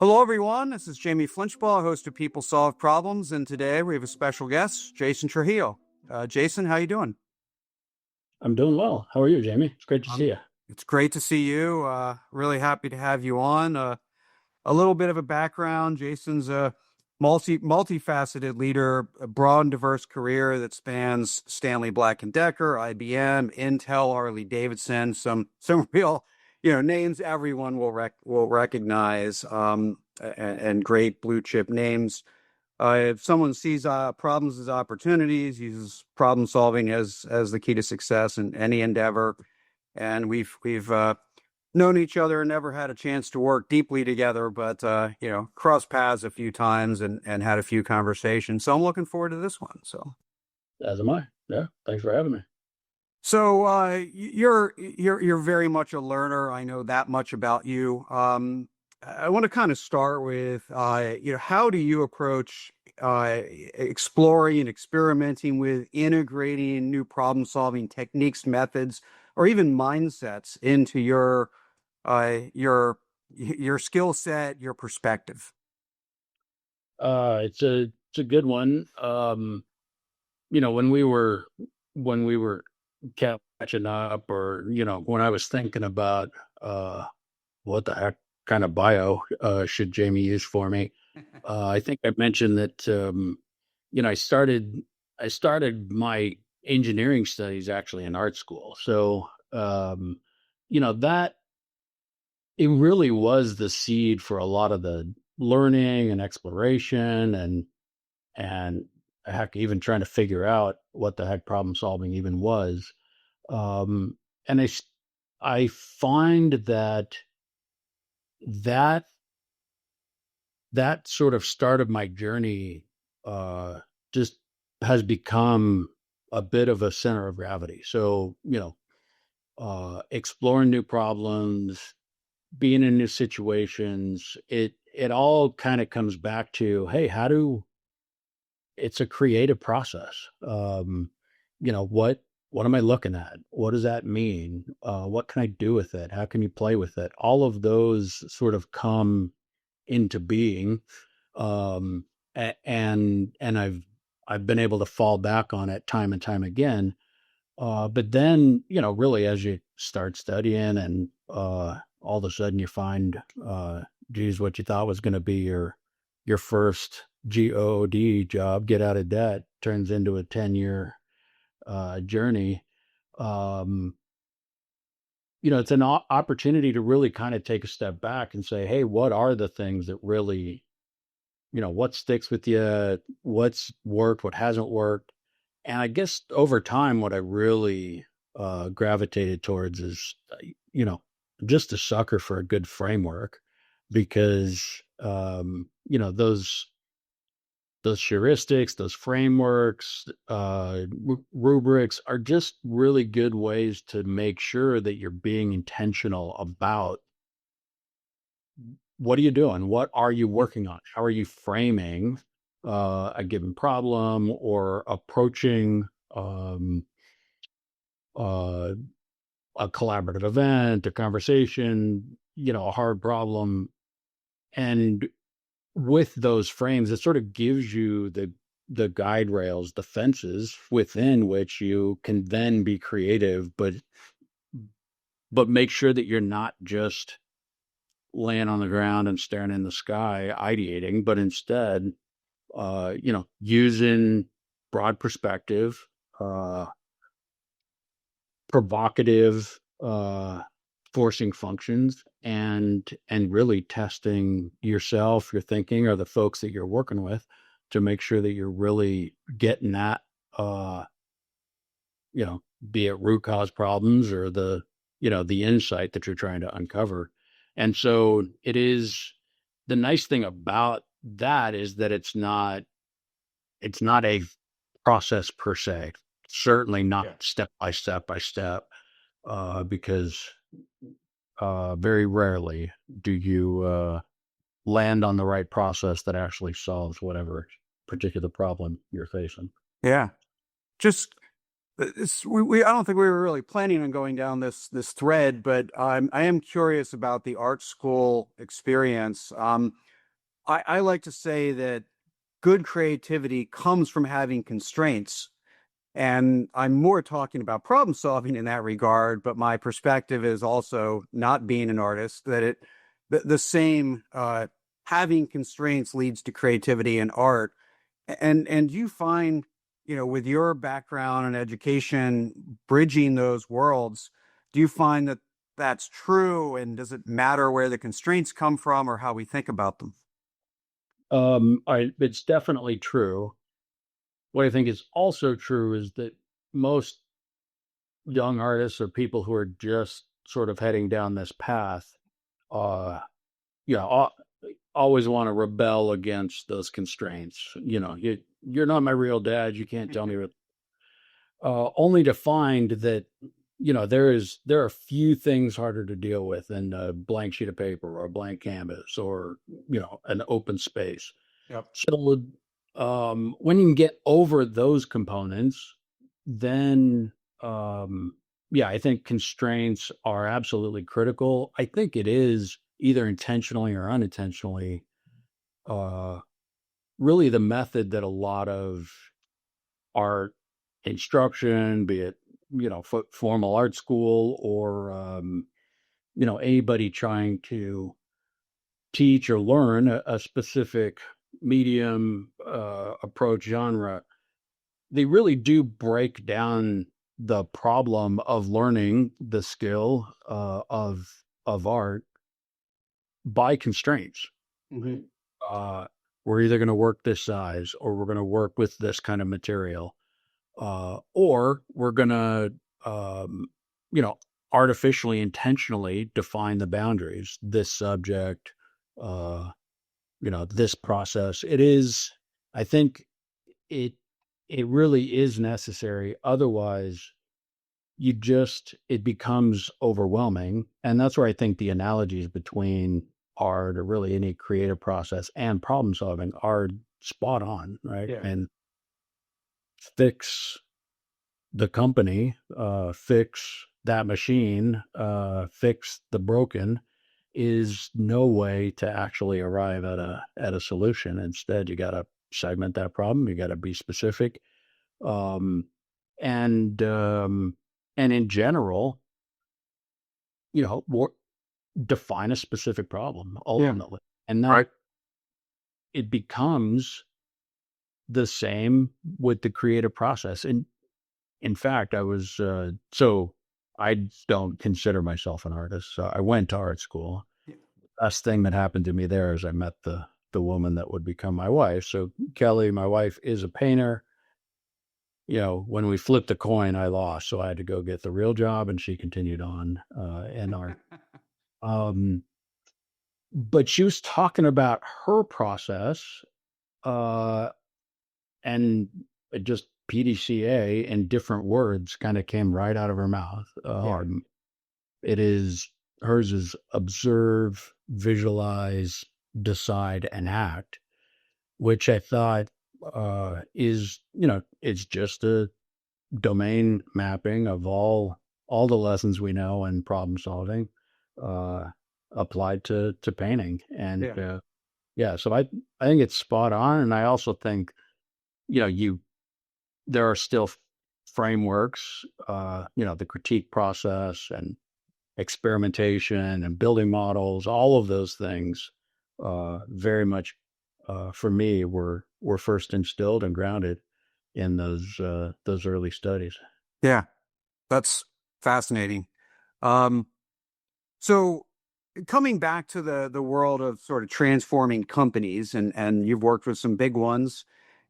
Hello, everyone. This is Jamie Flinchbaugh, host of People Solve Problems, and today we have a special guest, Jason Trujillo. Jason, how you doing? I'm doing well. How are you, Jamie? It's great to see Um, you. it's great to see you. Really happy to have you on. A little bit of a background: Jason's a multifaceted leader, a broad and diverse career that spans Stanley Black Decker, IBM, Intel, Harley-Davidson, some real names everyone will recognize, and great blue chip names. If someone sees problems as opportunities, uses problem solving as the key to success in any endeavor. And we've known each other and never had a chance to work deeply together, but crossed paths a few times and had a few conversations. So I'm looking forward to this one. As am I. Yeah. Thanks for having me. You're very much a learner. I know that much about you. I want to kind of start with how do you approach exploring and experimenting with integrating new problem solving techniques, methods, or even mindsets into your uh, your your skill set, your perspective. It's a good one. When we were catching up, or when I was thinking about uh what the heck kind of bio should Jamie use for me, I think I mentioned that I started my engineering studies actually in art school. So that it really was the seed for a lot of the learning and exploration and heck, even trying to figure out what the heck problem solving even was. Um, and I find that that sort of start of my journey just has become a bit of a center of gravity. So, exploring new problems, being in new situations, it all kind of comes back to, hey, how do it's a creative process. What am I looking at? What does that mean? What can I do with it? How can you play with it? All of those sort of come into being, and I've been able to fall back on it time and time again. But then, really, as you start studying and all of a sudden you find, geez, what you thought was going to be your first GOD job, get out of debt, turns into a 10-year journey. Um, it's an opportunity to really kind of take a step back and say, hey, what are the things that really, what sticks with you? What's worked? What hasn't worked? And I guess over time, what I really gravitated towards is, you know, just a sucker for a good framework, because, those heuristics, those frameworks, rubrics are just really good ways to make sure that you're being intentional about what are you doing? What are you working on? How are you framing a given problem, or approaching um, uh, a collaborative event, a conversation, a hard problem. And with those frames, it sort of gives you the guide rails, the fences within which you can then be creative, but make sure that you're not just laying on the ground and staring in the sky ideating, but instead using broad perspective, uh provocative, forcing functions, and really testing yourself, your thinking, or the folks that you're working with, to make sure that you're really getting that, uh you know be it root cause problems, or the insight that you're trying to uncover. And so it is, the nice thing about that is that it's not a process per se, certainly not Yeah. step by step, because very rarely do you land on the right process that actually solves whatever particular problem you're facing. Yeah. Just I don't think we were really planning on going down this thread, but I am curious about the art school experience. I like to say that good creativity comes from having constraints. And I'm more talking about problem solving in that regard, but my perspective is also not being an artist, that the same having constraints leads to creativity in art. And you find, with your background and education, bridging those worlds, do you find that that's true? And does it matter where the constraints come from or how we think about them? It's definitely true. What I think is also true is that most young artists or people who are just sort of heading down this path, uh, yeah, always want to rebel against those constraints. You're not my real dad. You can't tell me what. Only to find that there are few things harder to deal with than a blank sheet of paper or a blank canvas or an open space. Yep. So when you can get over those components, then yeah, I think constraints are absolutely critical. I think it is either intentionally or unintentionally uh, really the method that a lot of art instruction, be it formal art school or anybody trying to teach or learn a specific medium, approach, genre, they really do break down the problem of learning the skill of art by constraints. Hmm. Uh, we're either going to work this size, or we're going to work with this kind of material, or we're going to, um, you know, artificially, intentionally define the boundaries. This subject, uh, this process. It is. I think it it really is necessary. Otherwise, it becomes overwhelming, and that's where I think the analogies between art or really any creative process and problem solving are spot on, right? Yeah. And fix the company, fix that machine, fix the broken is no way to actually arrive at a solution. Instead, you got to segment that problem. You got to be specific, um, and um, and in general, more define a specific problem Yeah. ultimately, and that Right. it becomes the same with the creative process. And in fact, I don't consider myself an artist. So I went to art school. Yeah. Best thing that happened to me there is I met the woman that would become my wife. So Kelly, my wife, is a painter. When we flipped a coin, I lost, so I had to go get the real job, and she continued on in art. Um, but she was talking about her process, uh, and it just PDCA in different words kind of came right out of her mouth. Yeah. It is hers is observe, visualize, decide, and act, which I thought is it's just a domain mapping of all the lessons we know in problem solving uh, applied to painting. And Yeah. yeah, so I think it's spot on, and I also think you there are still frameworks, the critique process and experimentation and building models, all of those things, very much for me were first instilled and grounded in those early studies. Yeah. That's fascinating. Um, so coming back to the world of sort of transforming companies, and you've worked with some big ones,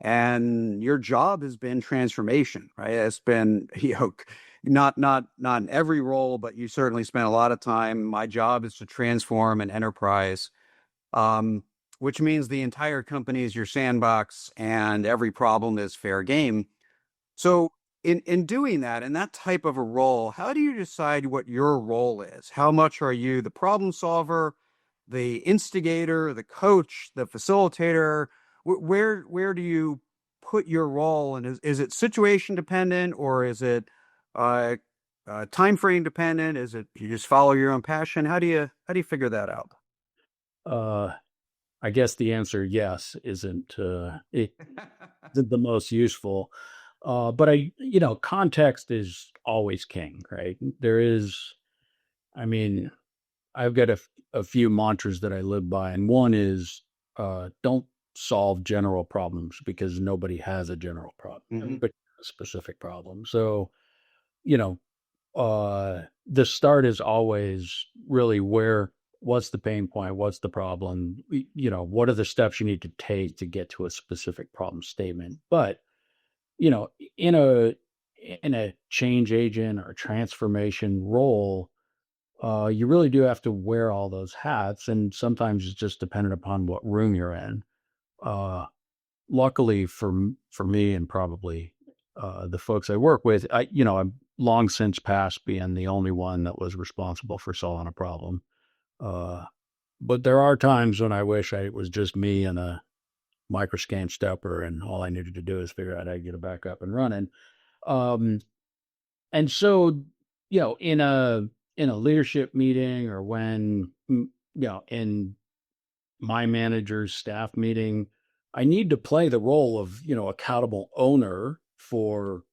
and your job has been transformation, right? It's been, not in every role, but you certainly spent a lot of time. My job is to transform an enterprise, um, which means the entire company is your sandbox and every problem is fair game. So in doing that, in that type of a role, how do you decide what your role is? How much are you the problem solver, the instigator, the coach, the facilitator? Where do you put your role? And is it situation dependent, or is it uh, time frame dependent? Is it you just follow your own passion? How do you figure that out? Uh, I guess the answer yes isn't the most useful. But context is always king, right? There is, I mean, I've got a few mantras that I live by, and one is don't solve general problems because nobody has a general problem. Hmm. Everybody has a specific problem. So, you know, the start is always really what's the pain point? What's the problem? What are the steps you need to take to get to a specific problem statement? But, you know, in a change agent or transformation role, you really do have to wear all those hats, and sometimes it's just dependent upon what room you're in. Uh, Luckily for me and probably the folks I work with, I'm long since past being the only one that was responsible for solving a problem. Uh, but there are times when I wish it was just me and a microscan stepper, and all I needed to do is figure out how to get it back up and running. Um, and so, in a leadership meeting or when, in my manager's staff meeting, I need to play the role of, accountable owner for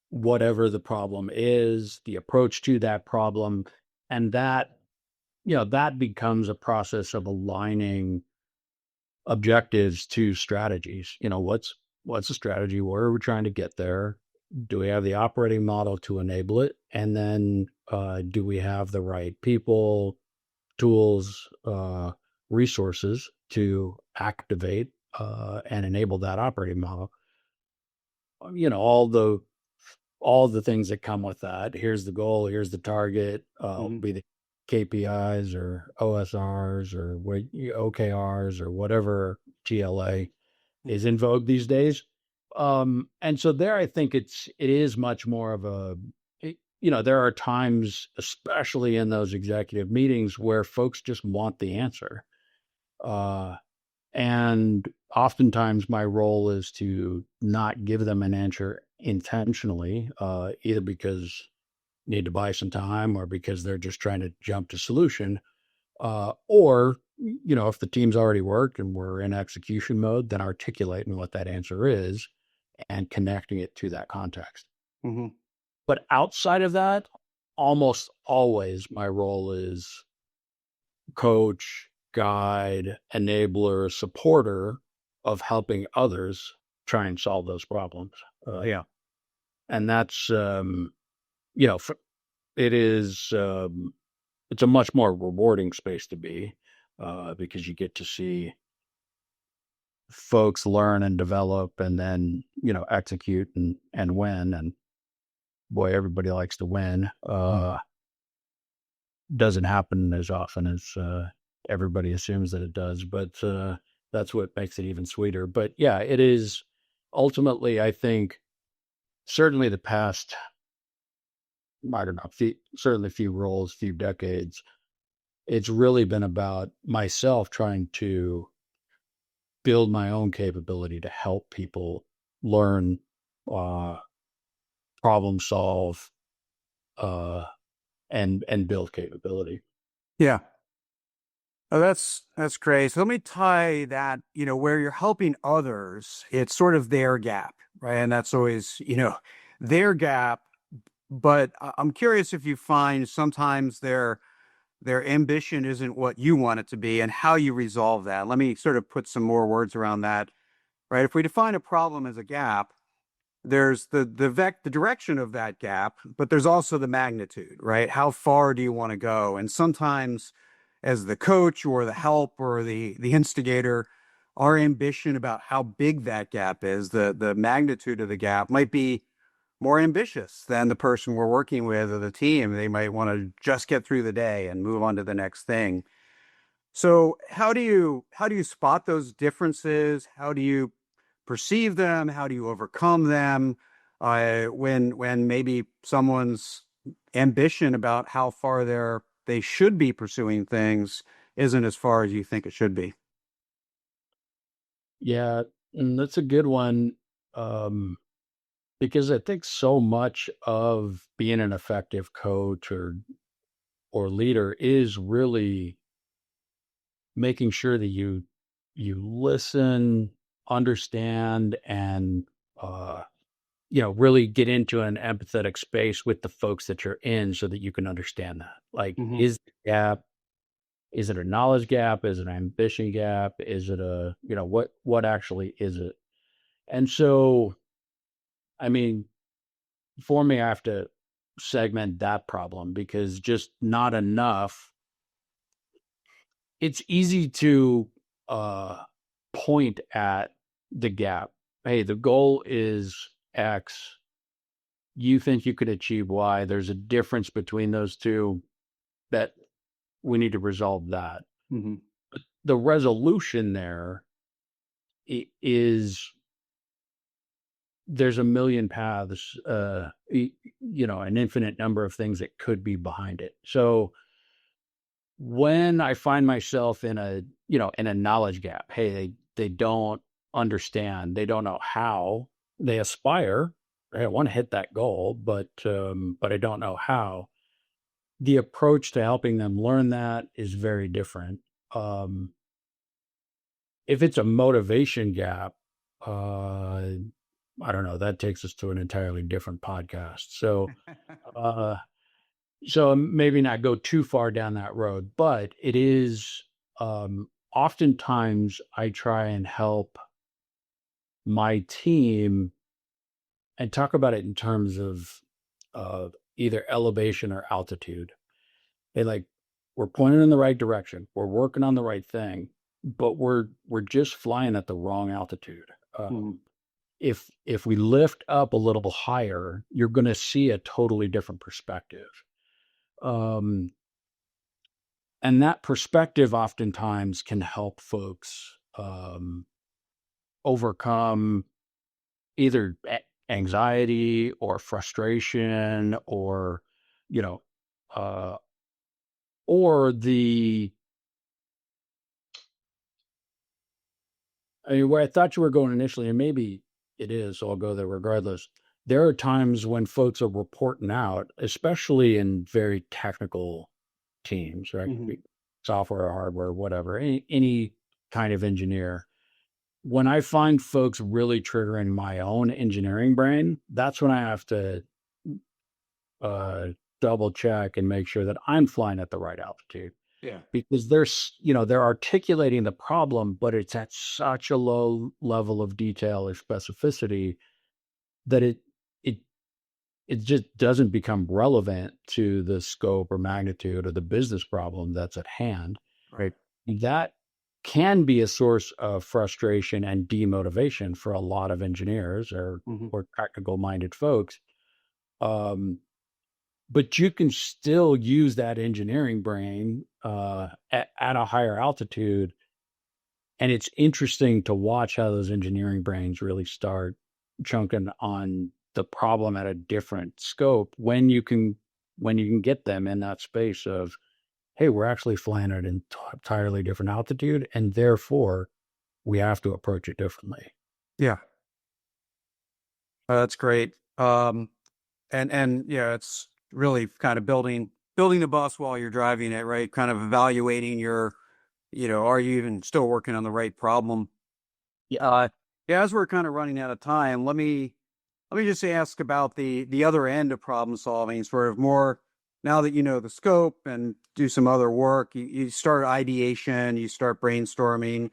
whatever the problem is, the approach to that problem. And that becomes a process of aligning objectives to strategies. What's the strategy? Where are we trying to get there? Do we have the operating model to enable it? And then do we have the right people, tools, resources to activate and enable that operating model? All the things that come with that. Here's the goal. Here's the target. Hmm. Be the KPIs or OSRs or OKRs or whatever GLA is in vogue these days. And so there, I think it is much more of there are times, especially in those executive meetings, where folks just want the answer. And oftentimes my role is to not give them an answer intentionally, either because need to buy some time or because they're just trying to jump to solution. Or, if the team's already worked and we're in execution mode, then articulating what that answer is and connecting it to that context. Hmm. But outside of that, almost always my role is coach, guide, enabler, supporter of helping others try and solve those problems. Yeah. And that's, you know, f- it is, it's a much more rewarding space to be because you get to see folks learn and develop and then, execute and win. And boy, everybody likes to win. Doesn't happen as often as everybody assumes that it does, but that's what makes it even sweeter. But yeah, it is ultimately, I think, certainly the past, I don't know, certainly a few roles, few decades, it's really been about myself trying to build my own capability to help people learn, uh, problem solve, uh, and build capability. Yeah. Oh, that's great. So let me tie that, where you're helping others, it's sort of their gap, right? And that's always, their gap. But I'm curious if you find sometimes their ambition isn't what you want it to be and how you resolve that. Let me sort of put some more words around that, right? If we define a problem as a gap, there's the direction of that gap, but there's also the magnitude, right? How far do you want to go? And sometimes as the coach or the help or the instigator, our ambition about how big that gap is, the magnitude of the gap might be more ambitious than the person we're working with or the team. They might want to just get through the day and move on to the next thing. So how do you spot those differences? How do you perceive them? How do you overcome them? When maybe someone's ambition about how far they should be pursuing things isn't as far as you think it should be. Yeah, and that's a good one. Um, because I think so much of being an effective coach or leader is really making sure that you you listen, understand, and uh, really get into an empathetic space with the folks that you're in so that you can understand that. Like, Hmm. is the gap, is it a knowledge gap? Is it an ambition gap? Is it a, what actually is it? And so, I mean, for me, I have to segment that problem because just not enough. It's easy to uh, point at the gap. Hey, the goal is X. You think you could achieve Y. There's a difference between those two that we need to resolve that. Hmm. The resolution there is there's a million paths, an infinite number of things that could be behind it. So when I find myself in a knowledge gap, hey, they don't understand, they don't know how, they aspire, right? I want to hit that goal, but I don't know how. The approach to helping them learn that is very different. Um, if it's a motivation gap, uh, I don't know, that takes us to an entirely different podcast. Uh, so maybe not go too far down that road, but it is, oftentimes I try and help my team and talk about it in terms of either elevation or altitude. They like, we're pointed in the right direction, we're working on the right thing, but we're just flying at the wrong altitude. Hmm. If we lift up a little higher, you're going to see a totally different perspective. Um, and that perspective oftentimes can help folks overcome either anxiety or frustration or you know uh, or the I mean, where I thought you were going initially, and maybe it is, so I'll go there regardless. There are times when folks are reporting out, especially in very technical teams, right? Hmm. Software or hardware, whatever, any kind of engineer. When I find folks really triggering my own engineering brain, that's when I have to uh, double check and make sure that I'm flying at the right altitude Yeah. because they're articulating the problem, but it's at such a low level of detail or specificity that it it just doesn't become relevant to the scope or magnitude of the business problem that's at hand. Right. That can be a source of frustration and demotivation for a lot of engineers Hmm. or technical minded folks. Um, but you can still use that engineering brain at a higher altitude. And it's interesting to watch how those engineering brains really start chunking on the problem at a different scope when you can get them in that space of, hey, we're actually flying at an entirely different altitude, and therefore we have to approach it differently. Yeah. That's great. And yeah, it's really kind of building the bus while you're driving it, right? Kind of evaluating are you even still working on the right problem? Yeah. Yeah, as we're kind of running out of time, let me just ask about the other end of problem solving, sort of more now that you know the scope and do some other work, you start ideation, you start brainstorming.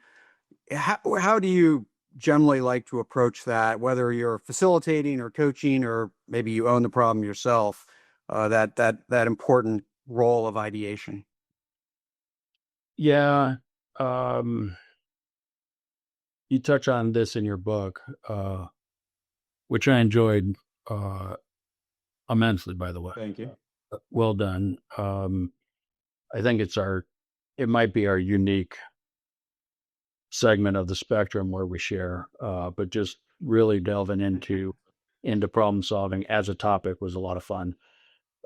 How do you generally like to approach that, whether you're facilitating or coaching, or maybe you own the problem yourself, that important role of ideation? Yeah. Um, you touch on this in your book, which I enjoyed uh, immensely, by the way. Thank you. Well done. I think it might be our unique segment of the spectrum where we share, but just really delving into problem solving as a topic was a lot of fun.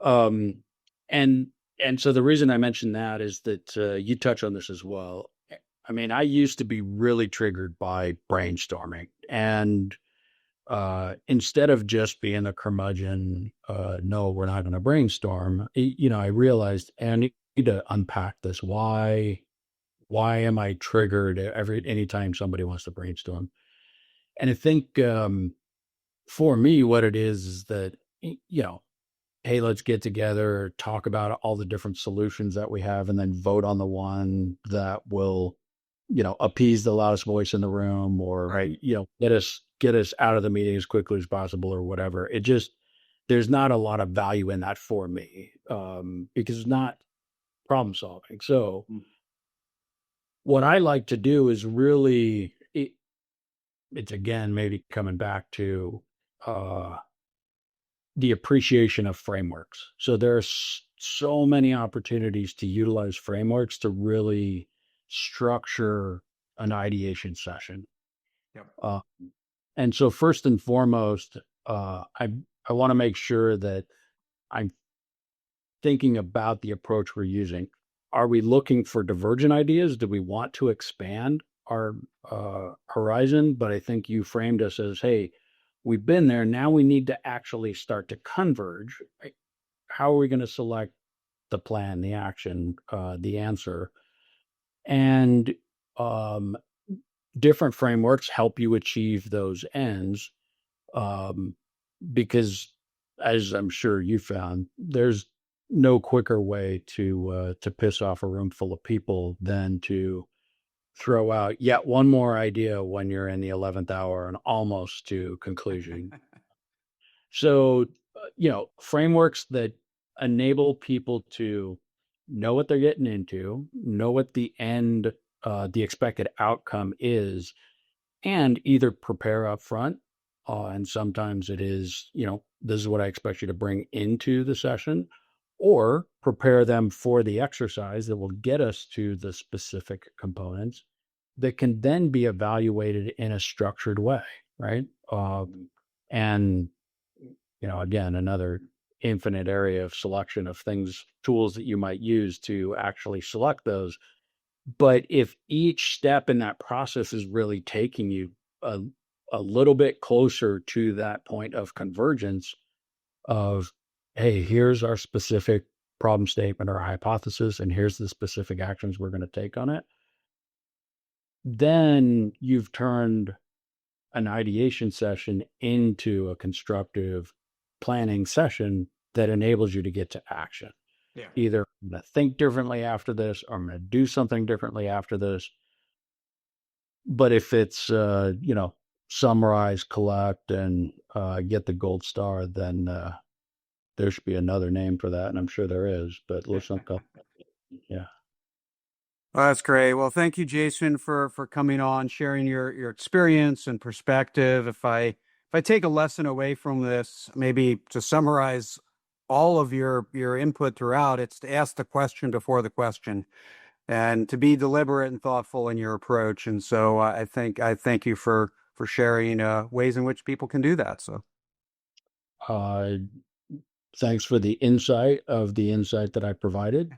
Um, and and so the reason I mentioned that is that you touch on this as well. I mean, I used to be really triggered by brainstorming, and instead of just being a curmudgeon, no, we're not going to brainstorm. I realized, and I need to unpack this. Why am I triggered anytime somebody wants to brainstorm? And I think for me, what it is that, hey, let's get together, talk about all the different solutions that we have, and then vote on the one that will, appease the loudest voice in the room, or, Right. get us out of the meeting as quickly as possible, or whatever. It just, there's not a lot of value in that for me, because it's not problem solving. So what I like to do is really, it's again maybe coming back to uh, the appreciation of frameworks. So there's so many opportunities to utilize frameworks to really structure an ideation session. Yep. Uh, and so first and foremost, I want to make sure that I'm thinking about the approach we're using. Are we looking for divergent ideas? Do we want to expand our horizon? But I think you framed us as, hey, we've been there. Now we need to actually start to converge. Right? How are we going to select the plan, the action, the answer? And um, different frameworks help you achieve those ends, um, because, as I'm sure you found, there's no quicker way to piss off a room full of people than to throw out yet one more idea when you're in the 11th hour and almost to conclusion. So, frameworks that enable people to know what they're getting into, know what the expected outcome is, and either prepare up front, and sometimes it is, this is what I expect you to bring into the session, or prepare them for the exercise that will get us to the specific components that can then be evaluated in a structured way, right? And again, another infinite area of selection of things, tools that you might use to actually select those. But if each step in that process is really taking you a, a little bit closer to that point of convergence of, hey, here's our specific problem statement or hypothesis, and here's the specific actions we're going to take on it, then you've turned an ideation session into a constructive planning session that enables you to get to action. Yeah. Either I'm going to think differently after this, or I'm going to do something differently after this. But if it's, summarize, collect, and get the gold star, then there should be another name for that. And I'm sure there is, but let's not go. Yeah. Well, that's great. Well, thank you, Jason, for coming on, sharing your experience and perspective. If I take a lesson away from this, maybe to summarize all of your input throughout, it's to ask the question before the question, and to be deliberate and thoughtful in your approach. And so I thank you for sharing ways in which people can do that. So Uh, Thanks for the insight that I provided.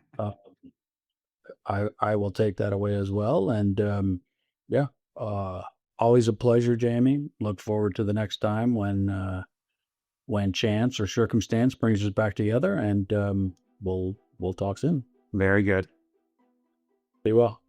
I will take that away as well. And yeah, uh, always a pleasure, Jamie. Look forward to the next time when chance or circumstance brings us back together, and we'll talk soon. very good. Be well.